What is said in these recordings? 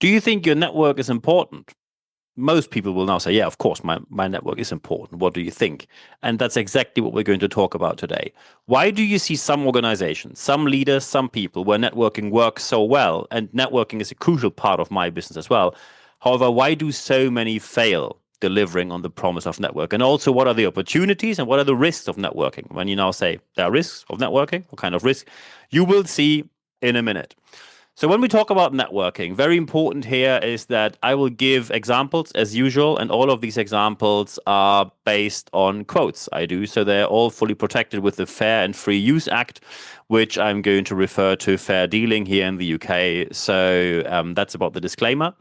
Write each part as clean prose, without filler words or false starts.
Do you think your network is important? Most people will now say, yeah, of course, my network is important. What do you think? And that's exactly what we're going to talk about today. Why do you see some organizations, some leaders, some people where networking works so well, and networking is a crucial part of my business as well? However, why do so many fail delivering on the promise of network? And also, what are the opportunities and what are the risks of networking? When you now say there are risks of networking, what kind of risk? You will see in a minute. So when we talk about networking, very important here is that I will give examples as usual, and all of these examples are based on quotes I do. So they're all fully protected with the Fair and Free Use Act, which I'm going to refer to fair dealing here in the UK. So that's about the disclaimer.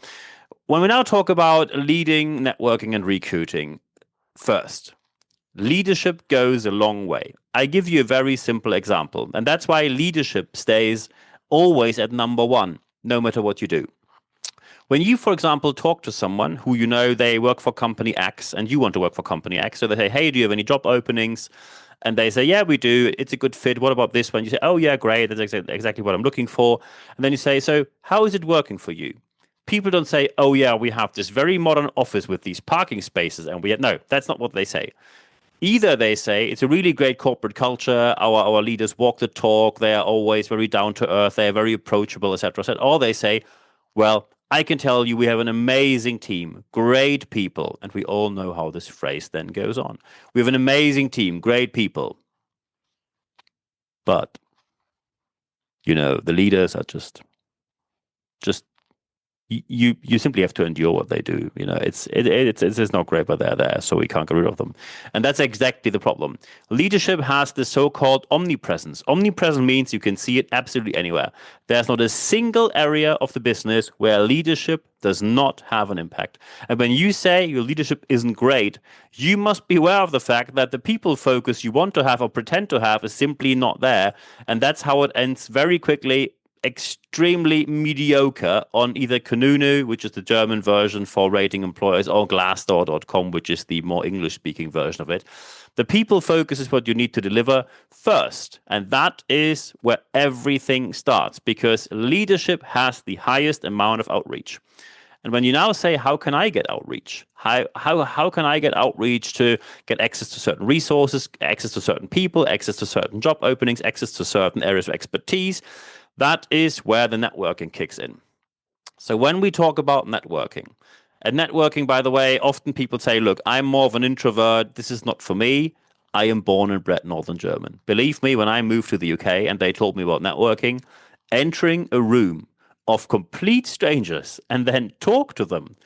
When we now talk about leading, networking, and recruiting, first, leadership goes a long way. I give you a very simple example, and that's why leadership stays always at number one, no matter what you do. When you, for example, talk to someone who you know they work for company X and you want to work for company X, so they say, hey, do you have any job openings? And they say, yeah, we do. It's a good fit. What about this one? You say, oh, yeah, great. That's exactly what I'm looking for. And then you say, so how is it working for you? People don't say, oh, yeah, we have this very modern office with these parking spaces. And no, that's not what they say. Either they say it's a really great corporate culture, our leaders walk the talk, they are always very down to earth, they are very approachable, etc. Or they say, well, I can tell you we have an amazing team, great people, and we all know how this phrase then goes on. We have an amazing team, great people, but the leaders are just you simply have to endure what they do. It's not great, but they're there, so we can't get rid of them. And that's exactly the problem. Leadership has the so-called omnipresence. Omnipresent means you can see it absolutely anywhere. There's not a single area of the business where leadership does not have an impact. And when you say your leadership isn't great, you must be aware of the fact that the people focus you want to have or pretend to have is simply not there. And that's how it ends very quickly. Extremely mediocre on either Kununu, which is the German version for rating employers, or Glassdoor.com, which is the more English-speaking version of it. The people focus is what you need to deliver first, and that is where everything starts, because leadership has the highest amount of outreach. And when you now say, how can I get outreach? How can I get outreach to get access to certain resources, access to certain people, access to certain job openings, access to certain areas of expertise? That is where the networking kicks in. So when we talk about networking, and networking, by the way, often people say, look, I'm more of an introvert. This is not for me. I am born and bred Northern German. Believe me, when I moved to the UK and they told me about networking, entering a room of complete strangers and then talk to them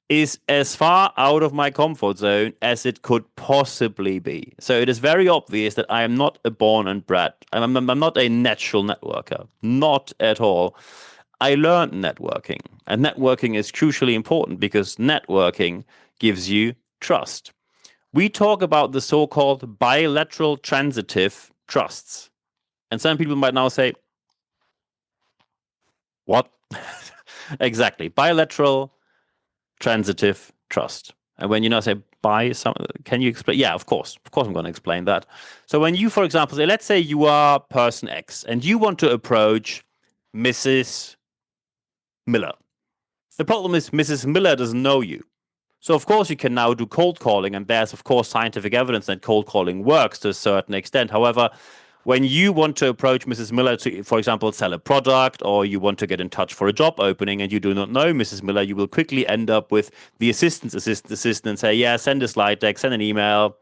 is as far out of my comfort zone as it could possibly be. So it is very obvious that I am not a born and bred. I'm not a natural networker. Not at all. I learned networking. And networking is crucially important because networking gives you trust. We talk about the so-called bilateral transitive trusts. And some people might now say, what? Exactly. Bilateral transitive trust. And when you say buy some, can you explain? Yeah, of course I'm going to explain that. So when you, for example, say, let's say you are person X and you want to approach Mrs. Miller. The problem is Mrs. Miller doesn't know you. So of course you can now do cold calling, and there's of course scientific evidence that cold calling works to a certain extent. However, when you want to approach Mrs. Miller to, for example, sell a product, or you want to get in touch for a job opening and you do not know Mrs. Miller, you will quickly end up with the assistant and say, yeah, send a slide deck, send an email,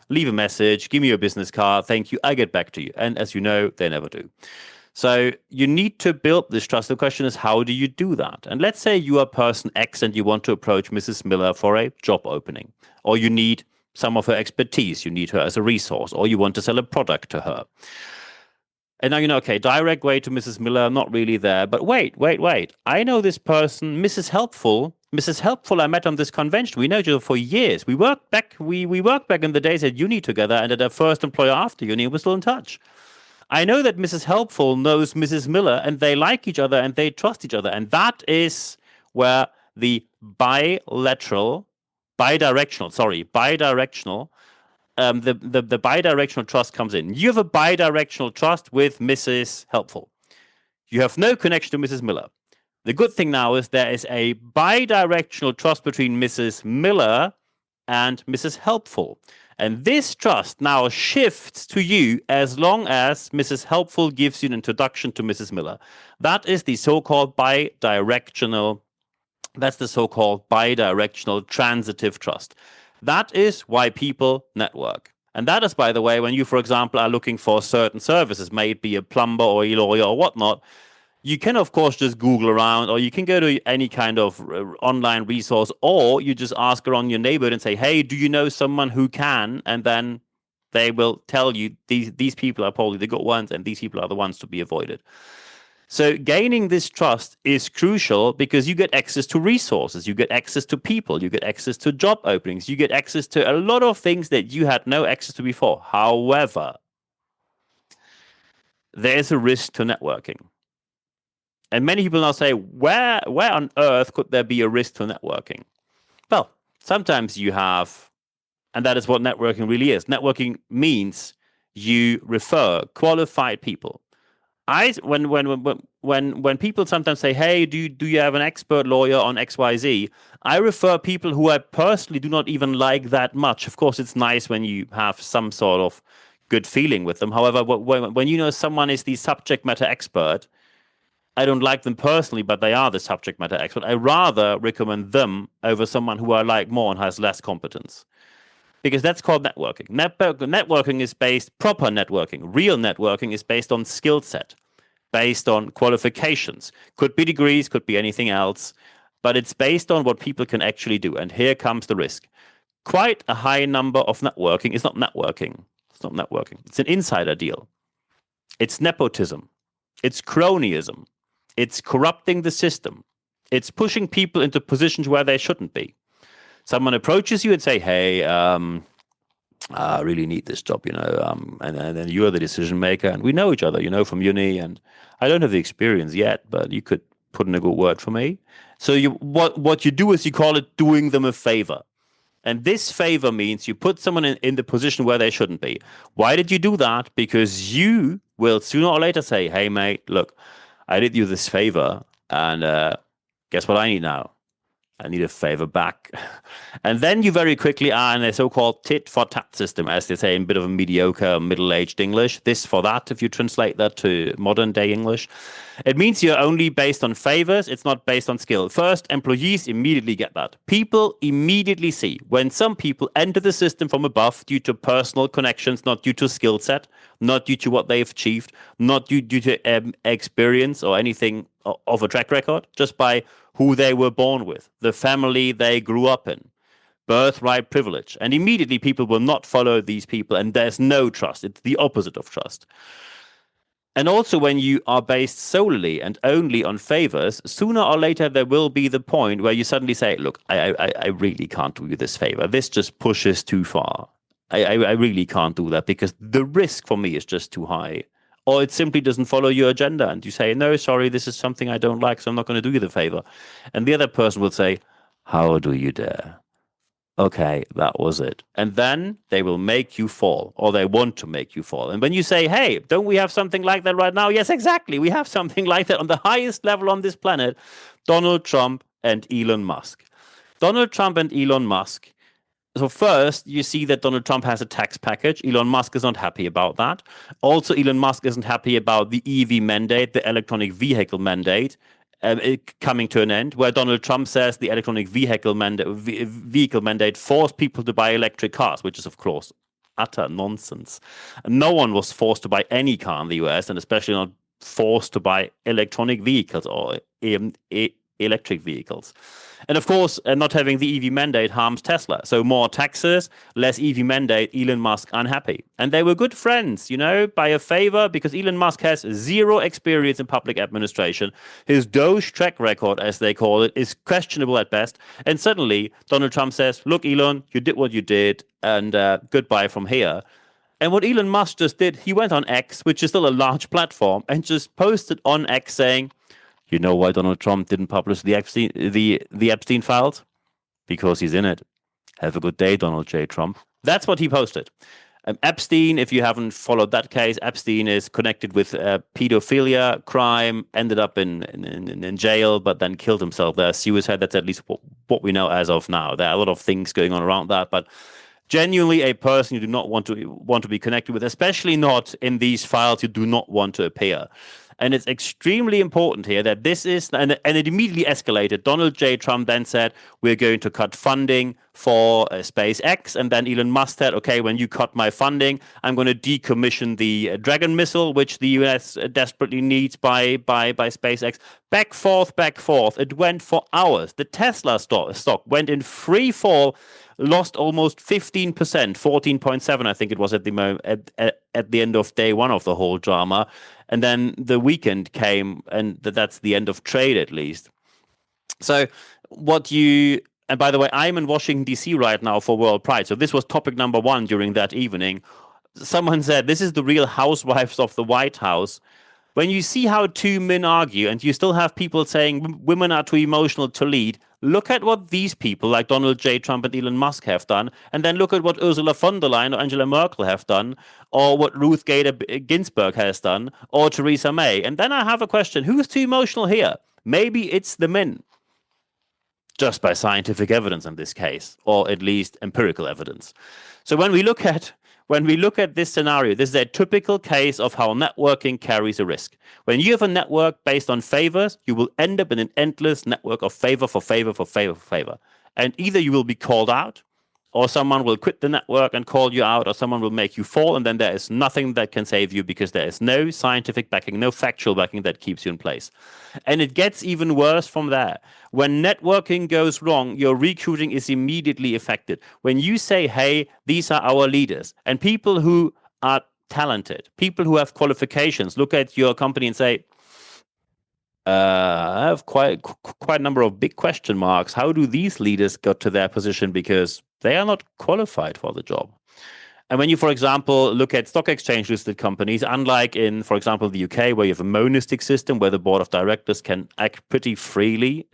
leave a message, give me your business card, thank you, I get back to you. And as you know, they never do. So you need to build this trust. The question is, how do you do that? And let's say you are person X and you want to approach Mrs. Miller for a job opening, or you need some of her expertise. You need her as a resource, or you want to sell a product to her. And now okay, direct way to Mrs. Miller, not really there. But wait. I know this person, Mrs. Helpful. Mrs. Helpful, I met on this convention. We know each other for years. We worked back in the days at uni together, and at our first employer after uni, we're still in touch. I know that Mrs. Helpful knows Mrs. Miller, and they like each other and they trust each other. And that is where the bidirectional, the bidirectional trust comes in. You have a bidirectional trust with Mrs. Helpful. You have no connection to Mrs. Miller. The good thing now is there is a bi-directional trust between Mrs. Miller and Mrs. Helpful. And this trust now shifts to you as long as Mrs. Helpful gives you an introduction to Mrs. Miller. That is the so-called bi-directional transitive trust. That is why people network. And that is, by the way, when you, for example, are looking for certain services, may it be a plumber or a lawyer or whatnot, you can, of course, just Google around, or you can go to any kind of online resource, or you just ask around your neighborhood and say, hey, do you know someone who can? And then they will tell you these people are probably the good ones, and these people are the ones to be avoided. So gaining this trust is crucial because you get access to resources, you get access to people, you get access to job openings, you get access to a lot of things that you had no access to before. However, there is a risk to networking. And many people now say, where on earth could there be a risk to networking? Well, sometimes you have, and that is what networking really is. Networking means you refer qualified people. When people sometimes say, hey, do you have an expert lawyer on XYZ? I refer people who I personally do not even like that much. Of course, it's nice when you have some sort of good feeling with them. However, when you know someone is the subject matter expert, I don't like them personally, but they are the subject matter expert. I rather recommend them over someone who I like more and has less competence. Because that's called networking. Networking is proper networking. Real networking is based on skill set, based on qualifications. Could be degrees, could be anything else, but it's based on what people can actually do. And here comes the risk. Quite a high number of networking is not networking. It's not networking. It's an insider deal. It's nepotism. It's cronyism. It's corrupting the system. It's pushing people into positions where they shouldn't be. Someone approaches you and say, hey, I really need this job, and then you're the decision maker, and we know each other, from uni, and I don't have the experience yet, but you could put in a good word for me. So what you do is you call it doing them a favor. And this favor means you put someone in the position where they shouldn't be. Why did you do that? Because you will sooner or later say, hey, mate, look, I did you this favor, and guess what I need now? I need a favor back. And then you very quickly are in a so-called tit-for-tat system, as they say in a bit of a mediocre middle-aged English. This for that, if you translate that to modern-day English. It means you're only based on favors. It's not based on skill. First, employees immediately get that. People immediately see when some people enter the system from above due to personal connections, not due to skill set, not due to what they've achieved, not due to experience or anything of a track record, just by who they were born with, the family they grew up in, birthright privilege. And immediately people will not follow these people, and there's no trust. It's the opposite of trust. And also when you are based solely and only on favors, sooner or later there will be the point where you suddenly say, look, I really can't do you this favor. This just pushes too far. I really can't do that because the risk for me is just too high. Or it simply doesn't follow your agenda. And you say, no, sorry, this is something I don't like, so I'm not going to do you the favor. And the other person will say, how do you dare? Okay, that was it. And then they will make you fall, or they want to make you fall. And when you say, hey, don't we have something like that right now? Yes, exactly. We have something like that on the highest level on this planet, Donald Trump and Elon Musk. Donald Trump and Elon Musk. So first, you see that Donald Trump has a tax package. Elon Musk is not happy about that. Also, Elon Musk isn't happy about the EV mandate, the electronic vehicle mandate, coming to an end, where Donald Trump says the electronic vehicle mandate forced people to buy electric cars, which is, of course, utter nonsense. No one was forced to buy any car in the US, and especially not forced to buy electronic vehicles or electric vehicles. And of course, not having the EV mandate harms Tesla. So more taxes, less EV mandate, Elon Musk unhappy. And they were good friends, by a favor, because Elon Musk has zero experience in public administration. His Doge track record, as they call it, is questionable at best. And suddenly, Donald Trump says, look, Elon, you did what you did, and goodbye from here. And what Elon Musk just did, he went on X, which is still a large platform, and just posted on X saying, you know why Donald Trump didn't publish the Epstein files? Because he's in it. Have a good day, Donald J. Trump. That's what he posted. Epstein, if you haven't followed that case, Epstein is connected with pedophilia crime, ended up in jail, but then killed himself. There's suicide. That's at least what we know as of now. There are a lot of things going on around that, but genuinely a person you do not want to be connected with, especially not in these files you do not want to appear. And it's extremely important here that this is, and it immediately escalated. Donald J. Trump then said, we're going to cut funding for SpaceX. And then Elon Musk said, okay, when you cut my funding, I'm going to decommission the Dragon missile, which the US desperately needs by SpaceX. Back forth. It went for hours. The Tesla stock went in free fall, lost almost 15%, 14.7, I think it was at the end of day one of the whole drama. And then the weekend came, and that's the end of trade, at least. So and by the way, I'm in Washington, D.C. right now for World Pride. So this was topic number one during that evening. Someone said, this is the real housewives of the White House. When you see how two men argue and you still have people saying women are too emotional to lead, look at what these people like Donald J. Trump and Elon Musk have done, and then look at what Ursula von der Leyen or Angela Merkel have done, or what Ruth Bader Ginsburg has done, or Theresa May. And then I have a question, who's too emotional here? Maybe it's the men, just by scientific evidence in this case, or at least empirical evidence. So when we look at this scenario, this is a typical case of how networking carries a risk. When you have a network based on favors, you will end up in an endless network of favor for favor for favor for favor. And either you will be called out, or someone will quit the network and call you out, or someone will make you fall, and then there is nothing that can save you because there is no scientific backing, no factual backing that keeps you in place. And it gets even worse from there. When networking goes wrong, your recruiting is immediately affected. When you say, hey, these are our leaders, and people who are talented, people who have qualifications, look at your company and say, I have quite a number of big question marks. How do these leaders get to their position? Because they are not qualified for the job. And when you, for example, look at stock exchange listed companies, unlike in, for example, the UK, where you have a monistic system where the board of directors can act pretty freely,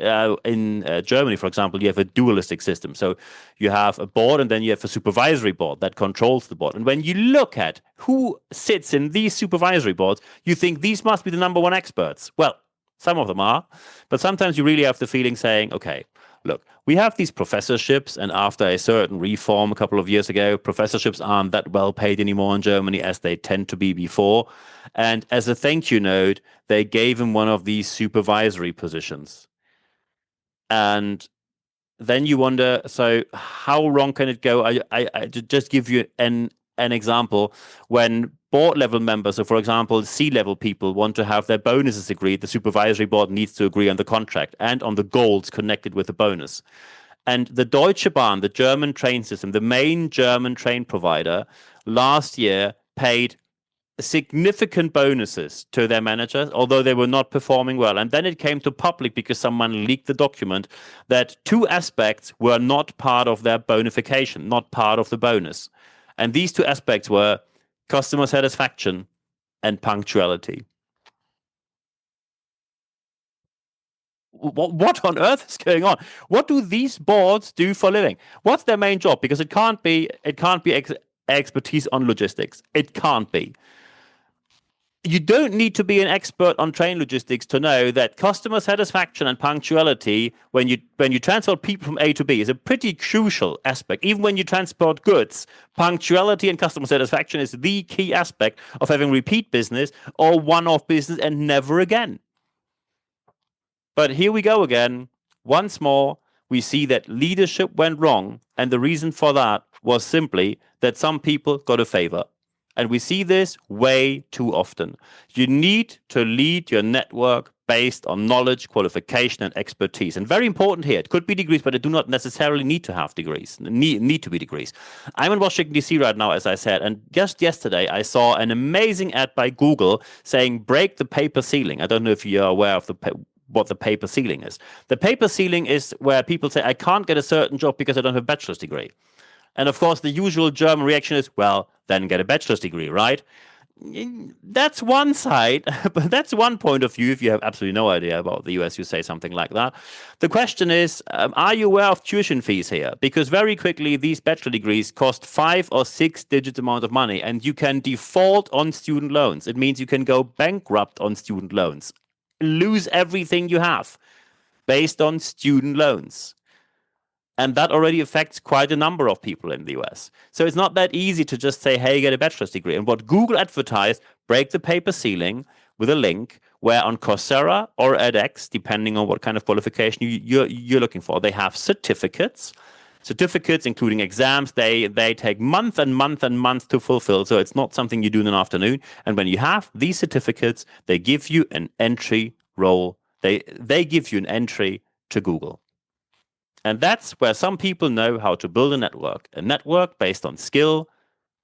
in Germany, for example, you have a dualistic system. So you have a board and then you have a supervisory board that controls the board. And when you look at who sits in these supervisory boards, you think these must be the number one experts. Well, some of them are, but sometimes you really have the feeling saying, okay, look, we have these professorships, and after a certain reform a couple of years ago, professorships aren't that well paid anymore in Germany as they tend to be before. And as a thank you note, they gave him one of these supervisory positions. And then you wonder, so how wrong can it go? I just give you an example. When board level members, so for example, C-level people want to have their bonuses agreed, the supervisory board needs to agree on the contract and on the goals connected with the bonus. And the Deutsche Bahn, the German train system, the main German train provider, last year paid significant bonuses to their managers, although they were not performing well. And then it came to public because someone leaked the document that two aspects were not part of their bonification, not part of the bonus. And these two aspects were customer satisfaction and punctuality. What on earth is going on? What do these boards do for a living? What's their main job? Because it can't be expertise on logistics. It can't be. You don't need to be an expert on train logistics to know that customer satisfaction and punctuality, when you transport people from A to B, is a pretty crucial aspect. Even when you transport goods, punctuality and customer satisfaction is the key aspect of having repeat business or one-off business and never again. But here we go again. Once more, we see that leadership went wrong, and the reason for that was simply that some people got a favor. And we see this way too often. You need to lead your network based on knowledge, qualification, and expertise. And very important here, it could be degrees, but it do not necessarily need to have degrees, need to be degrees. I'm in Washington, D.C. right now, as I said, and just yesterday I saw an amazing ad by Google saying, break the paper ceiling. I don't know if you're aware of what the paper ceiling is. The paper ceiling is where people say, I can't get a certain job because I don't have a bachelor's degree. And of course, the usual German reaction is, well, then get a bachelor's degree, right? That's one side, but that's one point of view. If you have absolutely no idea about the US, you say something like that. The question is, are you aware of tuition fees here? Because very quickly, these bachelor degrees cost 5 or 6 digit amount of money, and you can default on student loans. It means you can go bankrupt on student loans, lose everything you have based on student loans. And that already affects quite a number of people in the US. So it's not that easy to just say, hey, get a bachelor's degree. And what Google advertised, break the paper ceiling with a link where on Coursera or edX, depending on what kind of qualification you're looking for, they have certificates. Certificates, including exams, they take month and month and month to fulfill. So it's not something you do in an afternoon. And when you have these certificates, they give you an entry role. They give you an entry to Google. And that's where some people know how to build a network based on skill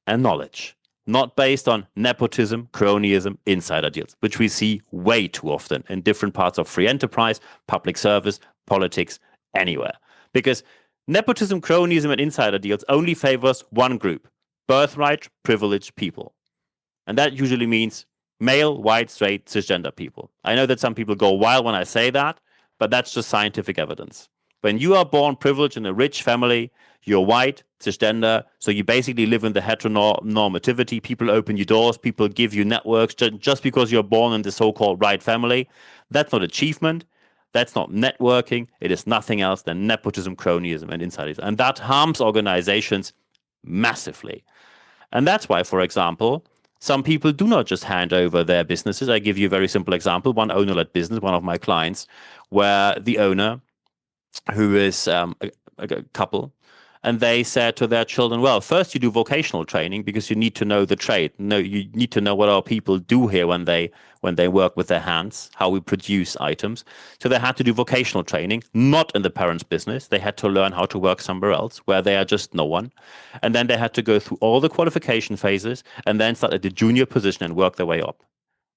and knowledge, not based on nepotism, cronyism, insider deals, which we see way too often in different parts of free enterprise, public service, politics, anywhere. Because nepotism, cronyism, and insider deals only favors one group, birthright privileged people. And that usually means male, white, straight, cisgender people. I know that some people go wild when I say that, but that's just scientific evidence. When you are born privileged in a rich family, you're white, cisgender, so you basically live in the heteronormativity. People open your doors, people give you networks just because you're born in the so-called right family. That's not achievement. That's not networking. It is nothing else than nepotism, cronyism, and insiders. And that harms organizations massively. And that's why, for example, some people do not just hand over their businesses. I give you a very simple example. One owner-led business, one of my clients, where the owner, who is a couple, and they said to their children, well, first you do vocational training because you need to know the trade. No, you need to know what our people do here when they work with their hands, how we produce items. So they had to do vocational training, not in the parents' business. They had to learn how to work somewhere else where they are just no one. And then they had to go through all the qualification phases and then start at the junior position and work their way up.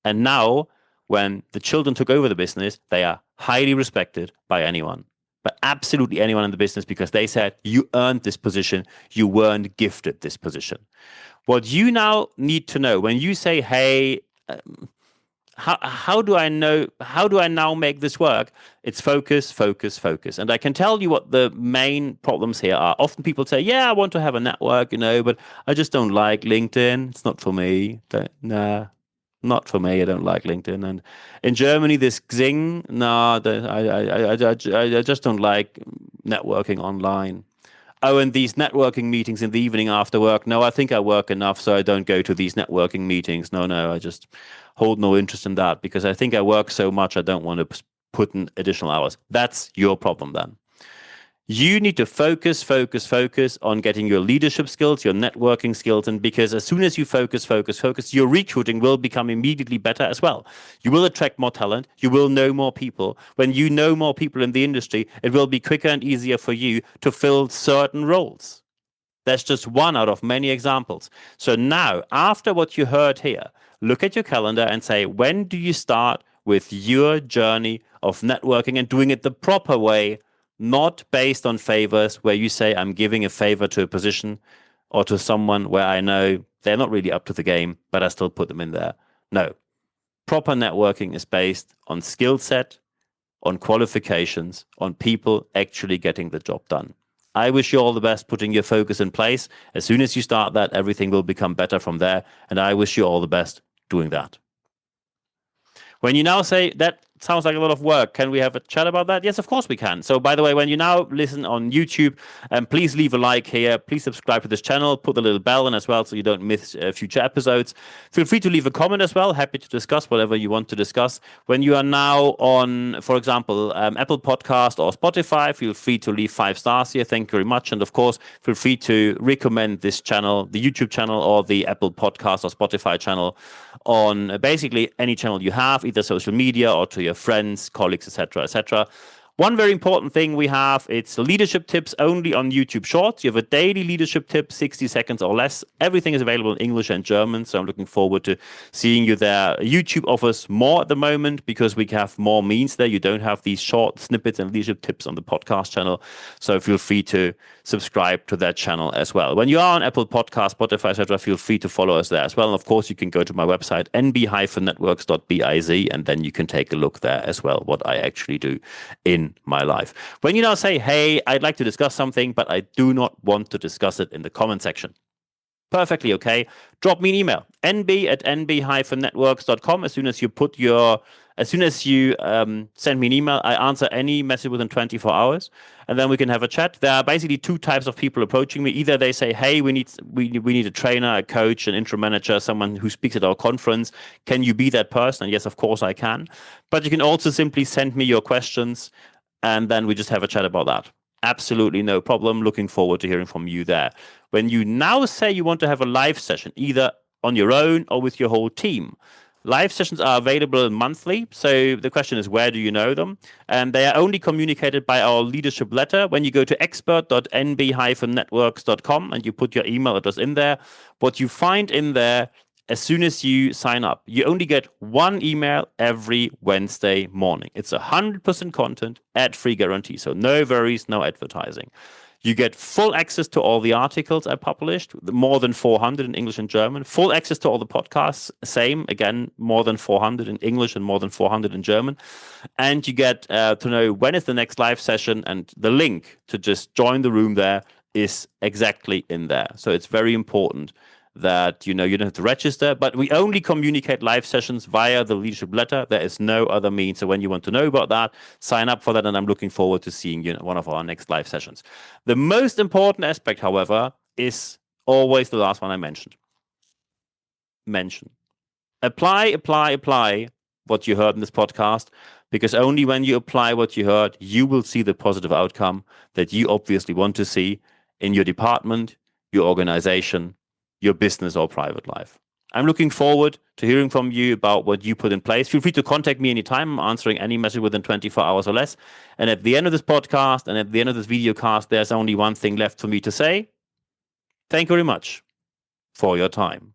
And now, when the children took over the business, they are highly respected by anyone. But absolutely anyone in the business, because they said, you earned this position, you weren't gifted this position. What you now need to know when you say, hey, how do I now make this work? It's focus, focus, focus. And I can tell you what the main problems here are. Often people say, yeah, I want to have a network, but I just don't like LinkedIn. It's not for me. Nah. Not for me. I don't like LinkedIn. And in Germany, this Xing, no, I just don't like networking online. Oh, and these networking meetings in the evening after work. No, I think I work enough, so I don't go to these networking meetings. No, I just hold no interest in that because I think I work so much, I don't want to put in additional hours. That's your problem then. You need to focus on getting your leadership skills, your networking skills, and because as soon as you focus, your recruiting will become immediately better as well. You will attract more talent. You will know more people. When you know more people in the industry, it will be quicker and easier for you to fill certain roles. That's just one out of many examples. So now, after what you heard here, look at your calendar and say, when do you start with your journey of networking and doing it the proper way? Not based on favors where you say, I'm giving a favor to a position or to someone where I know they're not really up to the game, but I still put them in there. No. Proper networking is based on skill set, on qualifications, on people actually getting the job done. I wish you all the best putting your focus in place. As soon as you start that, everything will become better from there. And I wish you all the best doing that. When you now say that sounds like a lot of work, can we have a chat about that? Yes, of course we can. So by the way, when you now listen on YouTube, please leave a like here. Please subscribe to this channel. Put the little bell in as well so you don't miss future episodes. Feel free to leave a comment as well. Happy to discuss whatever you want to discuss. When you are now on, for example, Apple Podcast or Spotify, feel free to leave 5 stars here. Thank you very much. And of course, feel free to recommend this channel, the YouTube channel or the Apple Podcast or Spotify channel on basically any channel you have, either social media or to your friends, colleagues, etc., etc. One very important thing we have, it's leadership tips only on YouTube Shorts. You have a daily leadership tip, 60 seconds or less. Everything is available in English and German, so I'm looking forward to seeing you there. YouTube offers more at the moment because we have more means there. You don't have these short snippets and leadership tips on the podcast channel, so feel free to subscribe to that channel as well. When you are on Apple Podcasts, Spotify, etc., feel free to follow us there as well. And of course, you can go to my website, nb-networks.biz, and then you can take a look there as well, what I actually do in my life. When you now say, hey, I'd like to discuss something, but I do not want to discuss it in the comment section. Perfectly okay. Drop me an email, nb@nb-networks.com. As soon as you send me an email, I answer any message within 24 hours, and then we can have a chat. There are basically two types of people approaching me. Either they say, hey, we need a trainer, a coach, an intro manager, someone who speaks at our conference. Can you be that person? And yes, of course I can. But you can also simply send me your questions, and then we just have a chat about that. Absolutely no problem. Looking forward to hearing from you there. When you now say you want to have a live session, either on your own or with your whole team, live sessions are available monthly. So the question is, where do you know them? And they are only communicated by our leadership letter. When you go to expert.nb-networks.com and you put your email address in there, what you find in there, as soon as you sign up, you only get one email every Wednesday morning. It's 100% content, ad-free guarantee. So no worries, no advertising. You get full access to all the articles I published, more than 400 in English and German. Full access to all the podcasts, same, again, more than 400 in English and more than 400 in German. And you get to know when is the next live session, and the link to just join the room there is exactly in there. So it's very important that you don't have to register, but we only communicate live sessions via the leadership letter. There is no other means. So when you want to know about that, sign up for that, and I'm looking forward to seeing you in one of our next live sessions. The most important aspect, however, is always the last one I mentioned. Apply what you heard in this podcast, because only when you apply what you heard, you will see the positive outcome that you obviously want to see in your department, your organization, your business or private life. I'm looking forward to hearing from you about what you put in place. Feel free to contact me anytime. I'm answering any message within 24 hours or less. And at the end of this podcast and at the end of this video cast, there's only one thing left for me to say. Thank you very much for your time.